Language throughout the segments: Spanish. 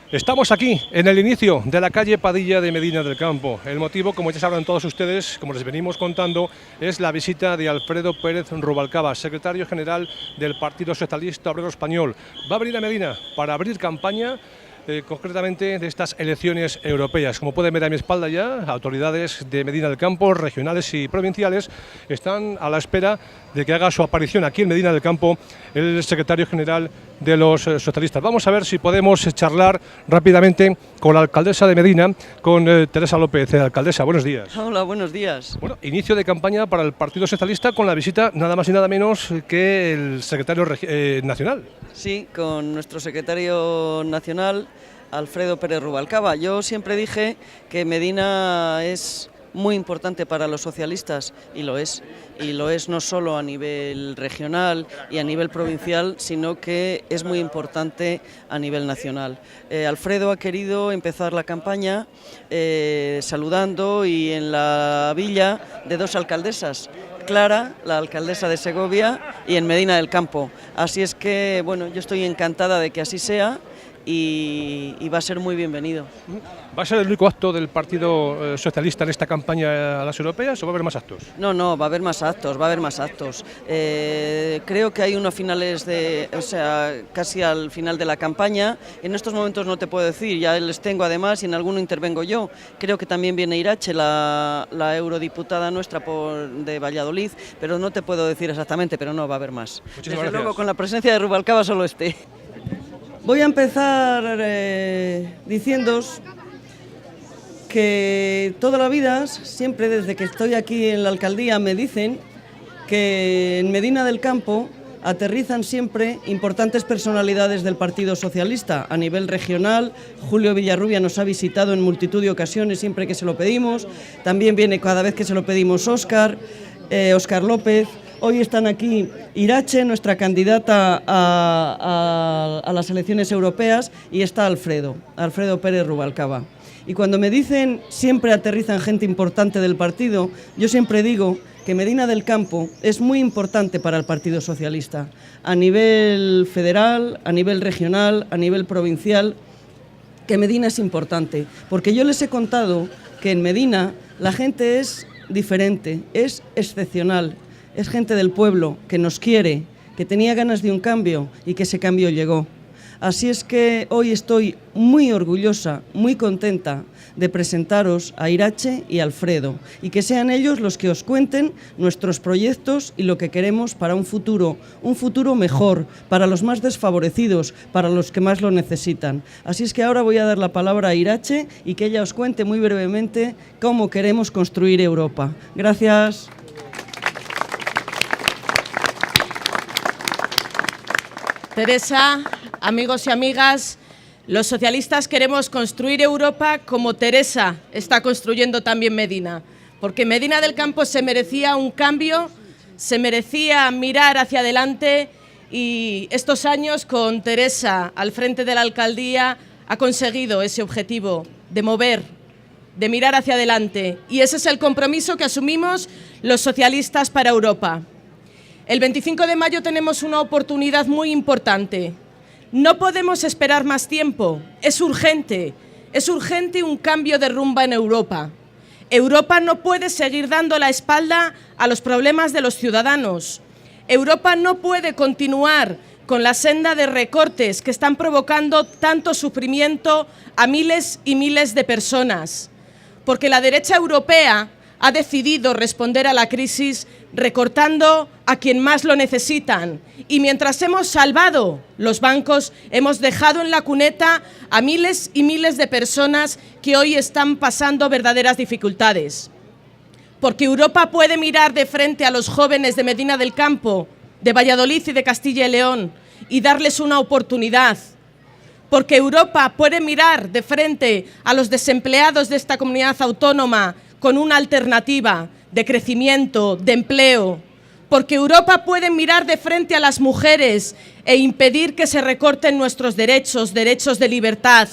Estamos aquí, en el inicio de la calle Padilla de Medina del Campo. El motivo, como ya sabrán todos ustedes, como les venimos contando, es la visita de Alfredo Pérez Rubalcaba, secretario general del Partido Socialista Obrero Español. Va a venir a Medina para abrir campaña, concretamente de estas elecciones europeas. Como pueden ver a mi espalda ya, autoridades de Medina del Campo, regionales y provinciales, están a la espera de que haga su aparición aquí en Medina del Campo el secretario general de los socialistas. Vamos a ver si podemos charlar rápidamente con la alcaldesa de Medina, con Teresa López. Alcaldesa, buenos días. Hola, buenos días. Bueno, inicio de campaña para el Partido Socialista con la visita nada más y nada menos que el secretario nacional. Sí, con nuestro secretario nacional, Alfredo Pérez Rubalcaba. Yo siempre dije que Medina es muy importante para los socialistas y lo es no solo a nivel regional y a nivel provincial, sino que es muy importante a nivel nacional. Alfredo ha querido empezar la campaña saludando y en la villa de dos alcaldesas, Clara, la alcaldesa de Segovia, y en Medina del Campo. Así es que, bueno, yo estoy encantada de que así sea y va a ser muy bienvenido. ¿Va a ser el único acto del Partido Socialista en esta campaña a las europeas o va a haber más actos? No, va a haber más actos, creo que hay unos finales casi al final de la campaña. En estos momentos no te puedo decir, ya les tengo además y en alguno intervengo yo. Creo que también viene Irache, la eurodiputada nuestra de Valladolid, pero no te puedo decir exactamente, pero no, va a haber más. Muchísimas Desde gracias. luego, con la presencia de Rubalcaba solo este. Voy a empezar diciéndoos que toda la vida, siempre desde que estoy aquí en la alcaldía, me dicen que en Medina del Campo aterrizan siempre importantes personalidades del Partido Socialista a nivel regional. Julio Villarrubia nos ha visitado en multitud de ocasiones siempre que se lo pedimos. También viene cada vez que se lo pedimos Óscar López. Hoy están aquí Irache, nuestra candidata a las elecciones europeas, y está Alfredo Pérez Rubalcaba. Y cuando me dicen siempre aterrizan gente importante del partido, yo siempre digo que Medina del Campo es muy importante para el Partido Socialista, a nivel federal, a nivel regional, a nivel provincial, que Medina es importante, porque yo les he contado que en Medina la gente es diferente, es excepcional. Es gente del pueblo que nos quiere, que tenía ganas de un cambio y que ese cambio llegó. Así es que hoy estoy muy orgullosa, muy contenta de presentaros a Irache y a Alfredo y que sean ellos los que os cuenten nuestros proyectos y lo que queremos para un futuro mejor, para los más desfavorecidos, para los que más lo necesitan. Así es que ahora voy a dar la palabra a Irache y que ella os cuente muy brevemente cómo queremos construir Europa. Gracias. Teresa, amigos y amigas, los socialistas queremos construir Europa como Teresa está construyendo también Medina, porque Medina del Campo se merecía un cambio, se merecía mirar hacia adelante y estos años con Teresa al frente de la alcaldía ha conseguido ese objetivo de mover, de mirar hacia adelante, y ese es el compromiso que asumimos los socialistas para Europa. El 25 de mayo tenemos una oportunidad muy importante. No podemos esperar más tiempo. Es urgente un cambio de rumba en Europa. Europa no puede seguir dando la espalda a los problemas de los ciudadanos. Europa no puede continuar con la senda de recortes que están provocando tanto sufrimiento a miles y miles de personas. Porque la derecha europea ha decidido responder a la crisis recortando a quien más lo necesitan. Y mientras hemos salvado los bancos, hemos dejado en la cuneta a miles y miles de personas que hoy están pasando verdaderas dificultades. Porque Europa puede mirar de frente a los jóvenes de Medina del Campo, de Valladolid y de Castilla y León y darles una oportunidad. Porque Europa puede mirar de frente a los desempleados de esta comunidad autónoma con una alternativa de crecimiento, de empleo. Porque Europa puede mirar de frente a las mujeres e impedir que se recorten nuestros derechos de libertad.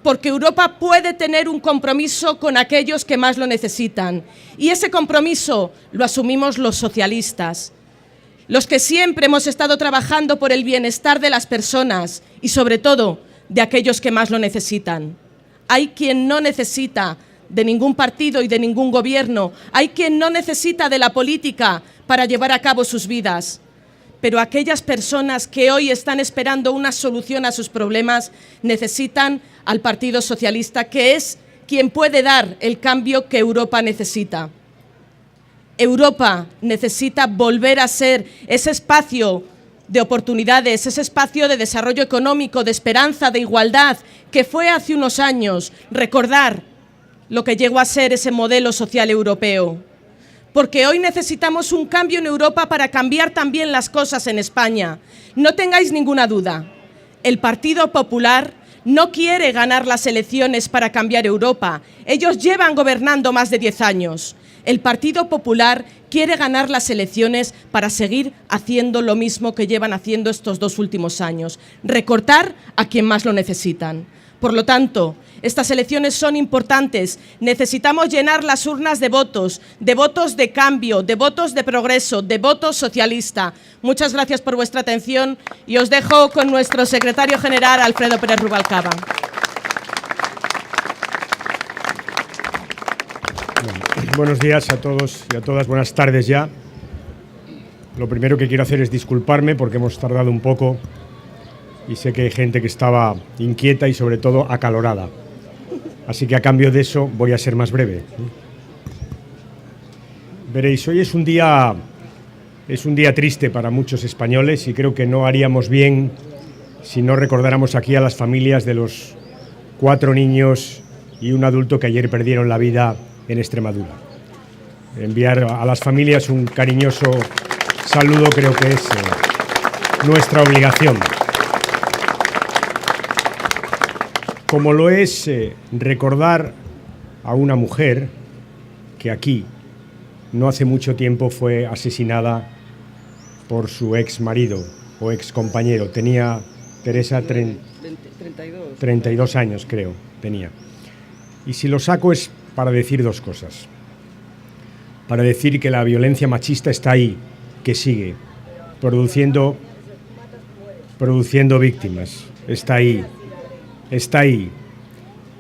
Porque Europa puede tener un compromiso con aquellos que más lo necesitan. Y ese compromiso lo asumimos los socialistas. Los que siempre hemos estado trabajando por el bienestar de las personas y, sobre todo, de aquellos que más lo necesitan. Hay quien no necesita de ningún partido y de ningún gobierno. Hay quien no necesita de la política para llevar a cabo sus vidas. Pero aquellas personas que hoy están esperando una solución a sus problemas necesitan al Partido Socialista, que es quien puede dar el cambio que Europa necesita. Europa necesita volver a ser ese espacio de oportunidades, ese espacio de desarrollo económico, de esperanza, de igualdad, que fue hace unos años. Recordar lo que llegó a ser ese modelo social europeo. Porque hoy necesitamos un cambio en Europa para cambiar también las cosas en España. No tengáis ninguna duda, el Partido Popular no quiere ganar las elecciones para cambiar Europa. Ellos llevan gobernando más de 10 años. El Partido Popular quiere ganar las elecciones para seguir haciendo lo mismo que llevan haciendo estos 2 últimos años, recortar a quien más lo necesitan. Por lo tanto, estas elecciones son importantes. Necesitamos llenar las urnas de votos de cambio, de votos de progreso, de votos socialista. Muchas gracias por vuestra atención y os dejo con nuestro secretario general, Alfredo Pérez Rubalcaba. Buenos días a todos y a todas, buenas tardes ya. Lo primero que quiero hacer es disculparme porque hemos tardado un poco y sé que hay gente que estaba inquieta y sobre todo acalorada. Así que a cambio de eso voy a ser más breve. Veréis, hoy es un día triste para muchos españoles y creo que no haríamos bien si no recordáramos aquí a las familias de los 4 niños y un adulto que ayer perdieron la vida en Extremadura. Enviar a las familias un cariñoso saludo creo que es nuestra obligación. Como lo es recordar a una mujer que aquí no hace mucho tiempo fue asesinada por su ex marido o ex compañero. Tenía Teresa 32 años, creo, tenía. Y si lo saco es para decir 2 cosas. Para decir que la violencia machista está ahí, que sigue, produciendo víctimas. Está ahí,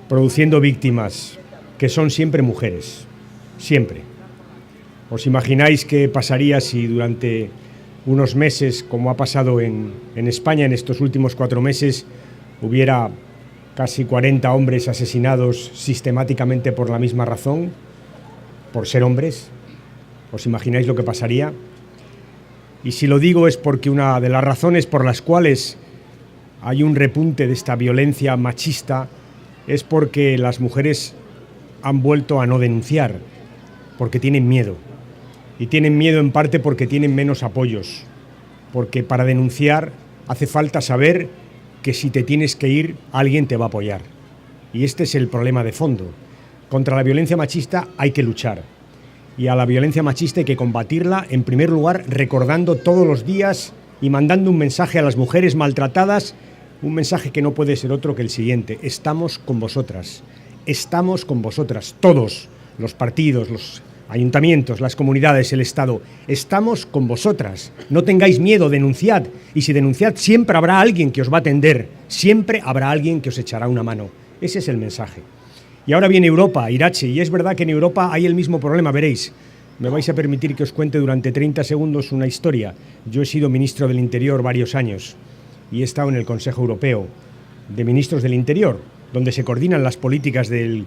produciendo víctimas que son siempre mujeres, siempre. ¿Os imagináis qué pasaría si durante unos meses, como ha pasado en España en estos últimos 4 meses, hubiera casi 40 hombres asesinados sistemáticamente por la misma razón, por ser hombres? ¿Os imagináis lo que pasaría? Y si lo digo es porque una de las razones por las cuales hay un repunte de esta violencia machista es porque las mujeres han vuelto a no denunciar, porque tienen miedo. Y tienen miedo en parte porque tienen menos apoyos, porque para denunciar hace falta saber que si te tienes que ir, alguien te va a apoyar. Y este es el problema de fondo. Contra la violencia machista hay que luchar. Y a la violencia machista hay que combatirla, en primer lugar, recordando todos los días y mandando un mensaje a las mujeres maltratadas, un mensaje que no puede ser otro que el siguiente: estamos con vosotras, todos, los partidos, los ayuntamientos, las comunidades, el Estado, estamos con vosotras, no tengáis miedo, denunciad, y si denunciad siempre habrá alguien que os va a atender, siempre habrá alguien que os echará una mano. Ese es el mensaje. Y ahora viene Europa, Irache, y es verdad que en Europa hay el mismo problema, veréis. Me vais a permitir que os cuente durante 30 segundos una historia. Yo he sido ministro del Interior varios años y he estado en el Consejo Europeo de Ministros del Interior, donde se coordinan las políticas del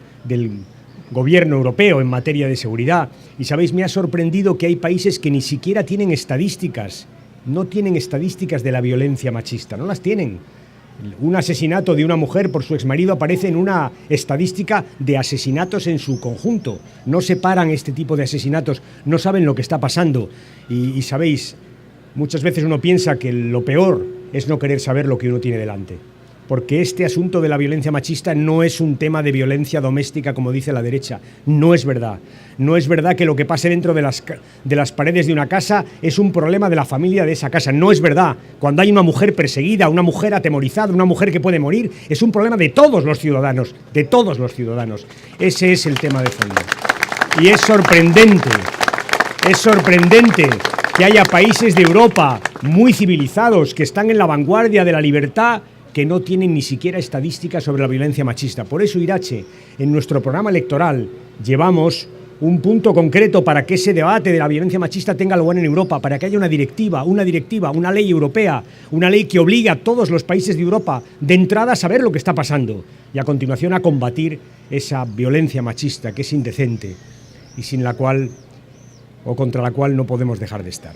gobierno europeo en materia de seguridad. Y sabéis, me ha sorprendido que hay países que ni siquiera tienen estadísticas, no tienen estadísticas de la violencia machista, no las tienen. Un asesinato de una mujer por su exmarido aparece en una estadística de asesinatos en su conjunto. No separan este tipo de asesinatos, no saben lo que está pasando. Y sabéis, muchas veces uno piensa que lo peor es no querer saber lo que uno tiene delante. Porque este asunto de la violencia machista no es un tema de violencia doméstica, como dice la derecha. No es verdad. No es verdad que lo que pase dentro de las paredes de una casa es un problema de la familia de esa casa. No es verdad. Cuando hay una mujer perseguida, una mujer atemorizada, una mujer que puede morir, es un problema de todos los ciudadanos, de todos los ciudadanos. Ese es el tema de fondo. Y es sorprendente que haya países de Europa muy civilizados que están en la vanguardia de la libertad que no tienen ni siquiera estadísticas sobre la violencia machista. Por eso, Irache, en nuestro programa electoral llevamos un punto concreto para que ese debate de la violencia machista tenga lugar en Europa, para que haya una directiva, una ley europea, una ley que obligue a todos los países de Europa de entrada a saber lo que está pasando y a continuación a combatir esa violencia machista que es indecente y sin la cual o contra la cual no podemos dejar de estar.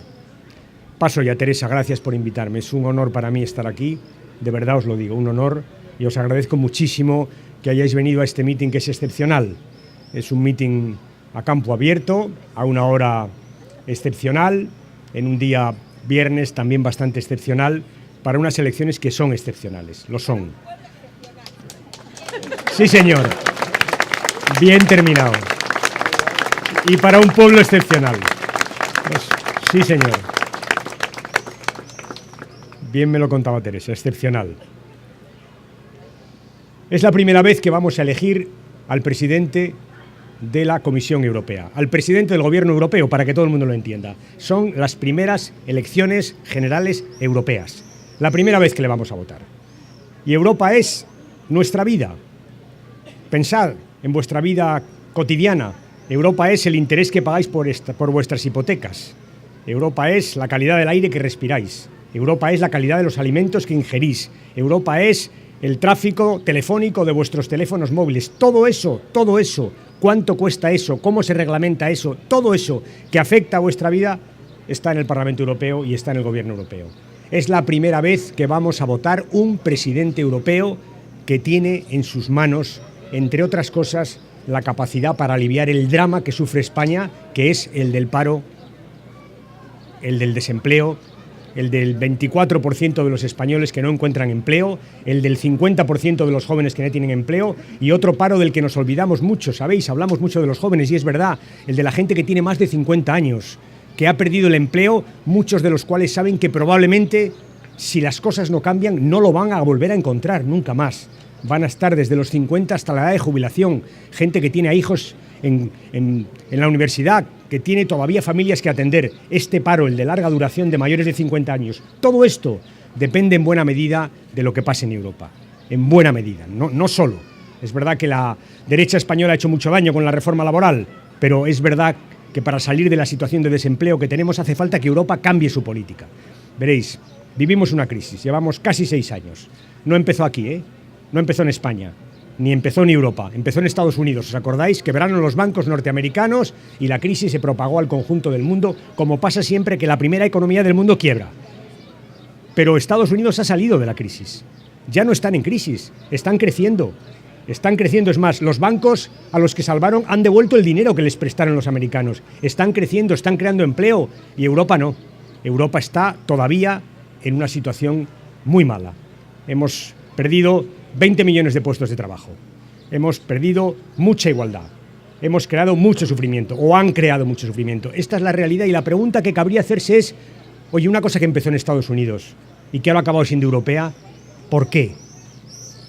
Paso ya, Teresa, gracias por invitarme. Es un honor para mí estar aquí, de verdad os lo digo, un honor, y os agradezco muchísimo que hayáis venido a este meeting que es excepcional. Es un meeting a campo abierto, a una hora excepcional, en un día viernes también bastante excepcional, para unas elecciones que son excepcionales, lo son. Sí, señor. Bien terminado. Y para un pueblo excepcional. Pues, sí, señor. Bien me lo contaba Teresa, excepcional. Es la primera vez que vamos a elegir al presidente de la Comisión Europea, al presidente del Gobierno Europeo, para que todo el mundo lo entienda. Son las primeras elecciones generales europeas, la primera vez que le vamos a votar. Y Europa es nuestra vida. Pensad en vuestra vida cotidiana. Europa es el interés que pagáis por vuestras hipotecas. Europa es la calidad del aire que respiráis. Europa es la calidad de los alimentos que ingerís. Europa es el tráfico telefónico de vuestros teléfonos móviles. Todo eso, cuánto cuesta eso, cómo se reglamenta eso, todo eso que afecta a vuestra vida está en el Parlamento Europeo y está en el Gobierno Europeo. Es la primera vez que vamos a votar un presidente europeo que tiene en sus manos, entre otras cosas, la capacidad para aliviar el drama que sufre España, que es el del paro, el del desempleo, el del 24% de los españoles que no encuentran empleo, el del 50% de los jóvenes que no tienen empleo y otro paro del que nos olvidamos mucho, ¿sabéis? Hablamos mucho de los jóvenes y es verdad, el de la gente que tiene más de 50 años, que ha perdido el empleo, muchos de los cuales saben que probablemente, si las cosas no cambian, no lo van a volver a encontrar nunca más. Van a estar desde los 50 hasta la edad de jubilación, gente que tiene a hijos en la universidad, que tiene todavía familias que atender. Este paro, el de larga duración de mayores de 50 años, todo esto depende en buena medida de lo que pase en Europa. En buena medida, no solo. Es verdad que la derecha española ha hecho mucho daño con la reforma laboral, pero es verdad que para salir de la situación de desempleo que tenemos hace falta que Europa cambie su política. Veréis, vivimos una crisis, llevamos casi 6 años. No empezó aquí, no empezó en España. Ni empezó en Europa, empezó en Estados Unidos. ¿Os acordáis? Quebraron los bancos norteamericanos y la crisis se propagó al conjunto del mundo, como pasa siempre que la primera economía del mundo quiebra. Pero Estados Unidos ha salido de la crisis. Ya no están en crisis, están creciendo. Están creciendo, es más, los bancos a los que salvaron han devuelto el dinero que les prestaron los americanos. Están creciendo, están creando empleo y Europa no. Europa está todavía en una situación muy mala. Hemos perdido 20 millones de puestos de trabajo. Hemos perdido mucha igualdad. Hemos creado mucho sufrimiento, o han creado mucho sufrimiento. Esta es la realidad y la pregunta que cabría hacerse es, oye, una cosa que empezó en Estados Unidos y que ahora ha acabado siendo europea, ¿por qué?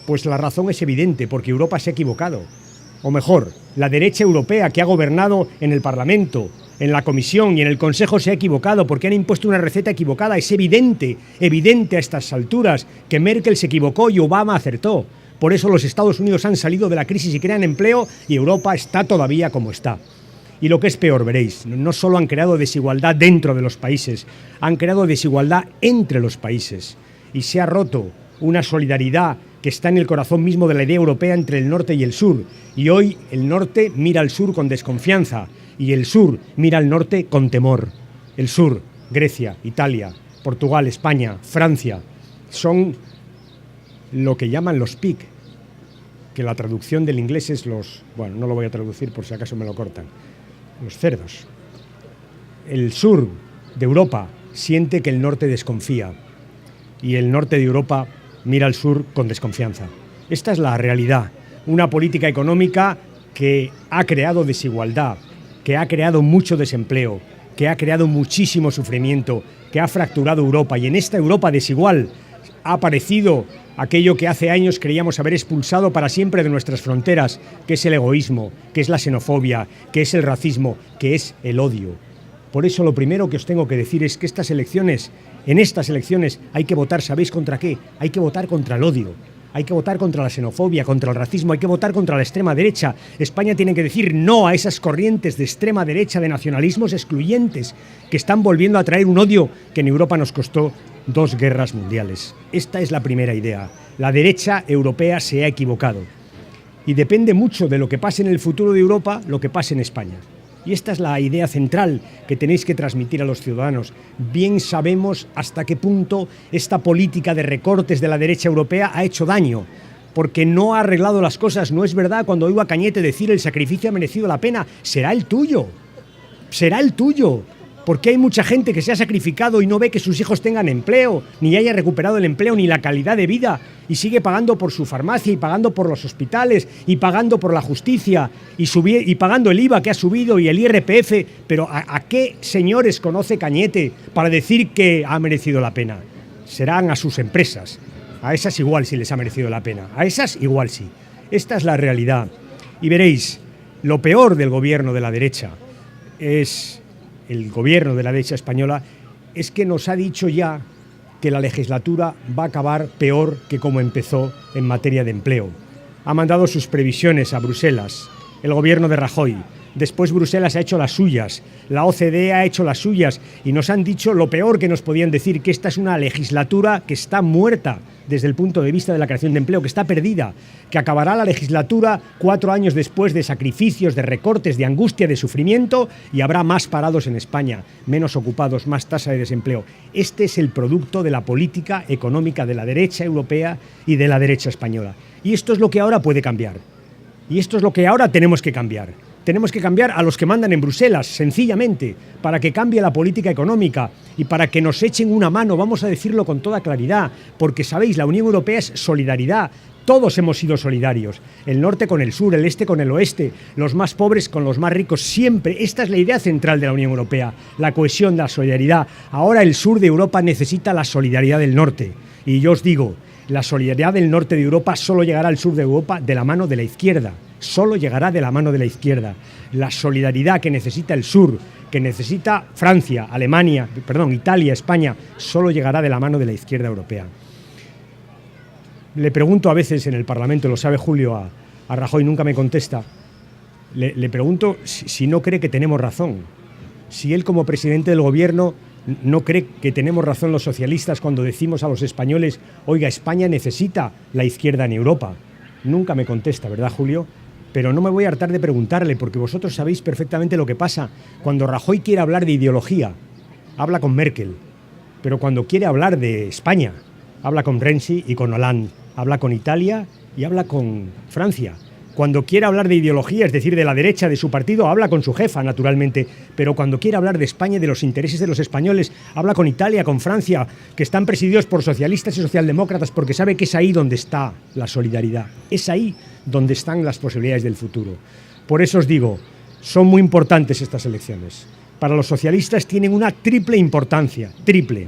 Pues la razón es evidente, porque Europa se ha equivocado. O mejor, la derecha europea que ha gobernado en el Parlamento, en la Comisión y en el Consejo se ha equivocado porque han impuesto una receta equivocada. Es evidente a estas alturas que Merkel se equivocó y Obama acertó. Por eso los Estados Unidos han salido de la crisis y crean empleo y Europa está todavía como está. Y lo que es peor, veréis, no solo han creado desigualdad dentro de los países, han creado desigualdad entre los países. Y se ha roto una solidaridad que está en el corazón mismo de la idea europea entre el norte y el sur. Y hoy el norte mira al sur con desconfianza y el sur mira al norte con temor. El sur, Grecia, Italia, Portugal, España, Francia, son lo que llaman los PIC, que la traducción del inglés es los... Bueno, no lo voy a traducir por si acaso me lo cortan. Los cerdos. El sur de Europa siente que el norte desconfía y el norte de Europa mira al sur con desconfianza. Esta es la realidad. Una política económica que ha creado desigualdad, que ha creado mucho desempleo, que ha creado muchísimo sufrimiento, que ha fracturado Europa. Y en esta Europa desigual ha aparecido aquello que hace años creíamos haber expulsado para siempre de nuestras fronteras, que es el egoísmo, que es la xenofobia, que es el racismo, que es el odio. Por eso lo primero que os tengo que decir es que en estas elecciones hay que votar, ¿sabéis contra qué? Hay que votar contra el odio. Hay que votar contra la xenofobia, contra el racismo, hay que votar contra la extrema derecha. España tiene que decir no a esas corrientes de extrema derecha, de nacionalismos excluyentes, que están volviendo a traer un odio que en Europa nos costó 2 guerras mundiales. Esta es la primera idea. La derecha europea se ha equivocado. Y depende mucho de lo que pase en el futuro de Europa, lo que pase en España. Y esta es la idea central que tenéis que transmitir a los ciudadanos. Bien sabemos hasta qué punto esta política de recortes de la derecha europea ha hecho daño, porque no ha arreglado las cosas. No es verdad cuando oigo a Cañete decir el sacrificio ha merecido la pena. Será el tuyo. Será el tuyo. Porque hay mucha gente que se ha sacrificado y no ve que sus hijos tengan empleo, ni haya recuperado el empleo ni la calidad de vida, y sigue pagando por su farmacia y pagando por los hospitales y pagando por la justicia y pagando el IVA que ha subido y el IRPF. Pero ¿a qué señores conoce Cañete para decir que ha merecido la pena? Serán a sus empresas. A esas igual sí les ha merecido la pena. A esas igual sí. Esta es la realidad. Y veréis, lo peor del gobierno de la derecha el gobierno de la derecha española es que nos ha dicho ya que la legislatura va a acabar peor que como empezó en materia de empleo. Ha mandado sus previsiones a Bruselas, el gobierno de Rajoy. Después Bruselas ha hecho las suyas, la OCDE ha hecho las suyas y nos han dicho lo peor que nos podían decir, que esta es una legislatura que está muerta desde el punto de vista de la creación de empleo, que está perdida, que acabará la legislatura 4 años después de sacrificios, de recortes, de angustia, de sufrimiento, y habrá más parados en España, menos ocupados, más tasa de desempleo. Este es el producto de la política económica de la derecha europea y de la derecha española. Y esto es lo que ahora puede cambiar. Y esto es lo que ahora tenemos que cambiar. Tenemos que cambiar a los que mandan en Bruselas, sencillamente, para que cambie la política económica y para que nos echen una mano, vamos a decirlo con toda claridad, porque sabéis, la Unión Europea es solidaridad. Todos hemos sido solidarios, el norte con el sur, el este con el oeste, los más pobres con los más ricos, siempre. Esta es la idea central de la Unión Europea, la cohesión, la solidaridad. Ahora el sur de Europa necesita la solidaridad del norte. Y yo os digo, la solidaridad del norte de Europa solo llegará al sur de Europa de la mano de la izquierda. Solo llegará de la mano de la izquierda. La solidaridad que necesita el sur, que necesita Francia, Italia, España, solo llegará de la mano de la izquierda europea. Le pregunto a veces en el Parlamento, lo sabe Julio, a Rajoy, nunca me contesta. Le pregunto si no cree que tenemos razón. Si él, como presidente del gobierno, no cree que tenemos razón los socialistas cuando decimos a los españoles, oiga, España necesita la izquierda en Europa. Nunca me contesta, ¿verdad, Julio? Pero no me voy a hartar de preguntarle, porque vosotros sabéis perfectamente lo que pasa. Cuando Rajoy quiere hablar de ideología, habla con Merkel. Pero cuando quiere hablar de España, habla con Renzi y con Hollande. Habla con Italia y habla con Francia. Cuando quiere hablar de ideología, es decir, de la derecha de su partido, habla con su jefa, naturalmente. Pero cuando quiere hablar de España y de los intereses de los españoles, habla con Italia, con Francia, que están presididos por socialistas y socialdemócratas, porque sabe que es ahí donde está la solidaridad. Es ahí donde están las posibilidades del futuro. Por eso os digo, son muy importantes estas elecciones. Para los socialistas tienen una triple importancia, triple.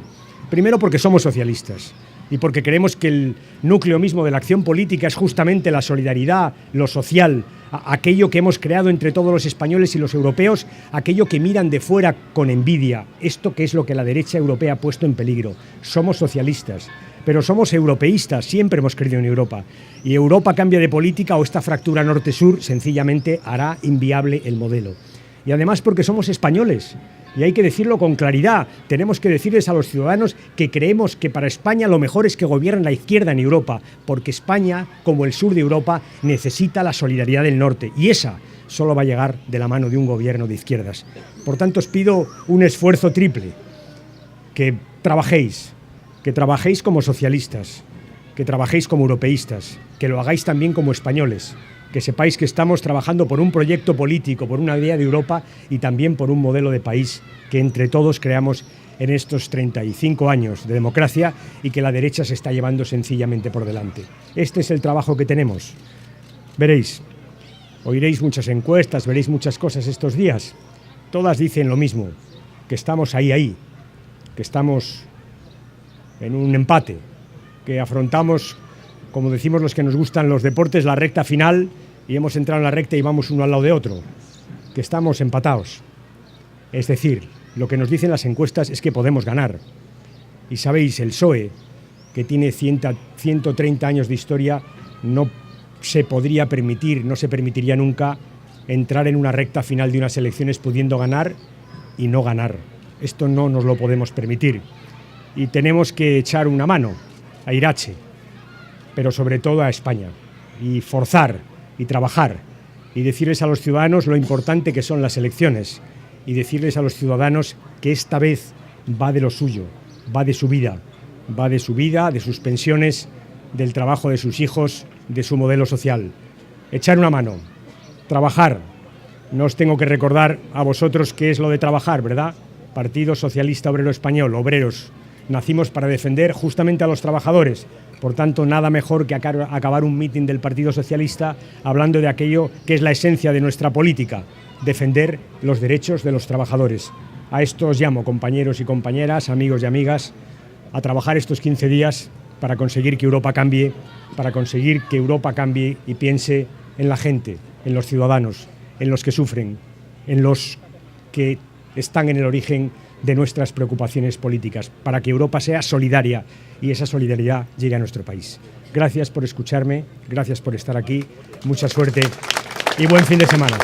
Primero porque somos socialistas. Y porque creemos que el núcleo mismo de la acción política es justamente la solidaridad, lo social, aquello que hemos creado entre todos los españoles y los europeos, aquello que miran de fuera con envidia, esto que es lo que la derecha europea ha puesto en peligro. Somos socialistas, pero somos europeístas, siempre hemos creído en Europa. Y Europa cambia de política o esta fractura norte-sur sencillamente hará inviable el modelo. Y además porque somos españoles. Y hay que decirlo con claridad, tenemos que decirles a los ciudadanos que creemos que para España lo mejor es que gobierne la izquierda en Europa, porque España, como el sur de Europa, necesita la solidaridad del norte, y esa solo va a llegar de la mano de un gobierno de izquierdas. Por tanto, os pido un esfuerzo triple, que trabajéis como socialistas, que trabajéis como europeístas, que lo hagáis también como españoles, que sepáis que estamos trabajando por un proyecto político, por una idea de Europa y también por un modelo de país que entre todos creamos en estos 35 años de democracia y que la derecha se está llevando sencillamente por delante. Este es el trabajo que tenemos. Veréis, oiréis muchas encuestas, veréis muchas cosas estos días. Todas dicen lo mismo, que estamos ahí, que estamos en un empate, que afrontamos, como decimos los que nos gustan los deportes, la recta final, y hemos entrado en la recta y vamos uno al lado de otro, que estamos empatados. Es decir, Lo que nos dicen las encuestas es que podemos ganar. Y sabéis, el PSOE, que tiene 130 años de historia, no se podría permitir, no se permitiría nunca entrar en una recta final de unas elecciones pudiendo ganar y no ganar. Esto no nos lo podemos permitir. Y tenemos que echar una mano a Irache, pero sobre todo a España, y forzar y trabajar y decirles a los ciudadanos lo importante que son las elecciones y decirles a los ciudadanos que esta vez va de lo suyo, va de su vida, de sus pensiones, del trabajo de sus hijos, de su modelo social. Echar una mano, trabajar. No os tengo que recordar a vosotros qué es lo de trabajar, ¿verdad? Partido Socialista Obrero Español, obreros. Nacimos para defender justamente a los trabajadores. Por tanto, nada mejor que acabar un mitin del Partido Socialista hablando de aquello que es la esencia de nuestra política, defender los derechos de los trabajadores. A esto os llamo, compañeros y compañeras, amigos y amigas, a trabajar estos 15 días para conseguir que Europa cambie, y piense en la gente, en los ciudadanos, en los que sufren, en los que están en el origen de nuestras preocupaciones políticas, para que Europa sea solidaria y esa solidaridad llegue a nuestro país. Gracias por escucharme, gracias por estar aquí, mucha suerte y buen fin de semana.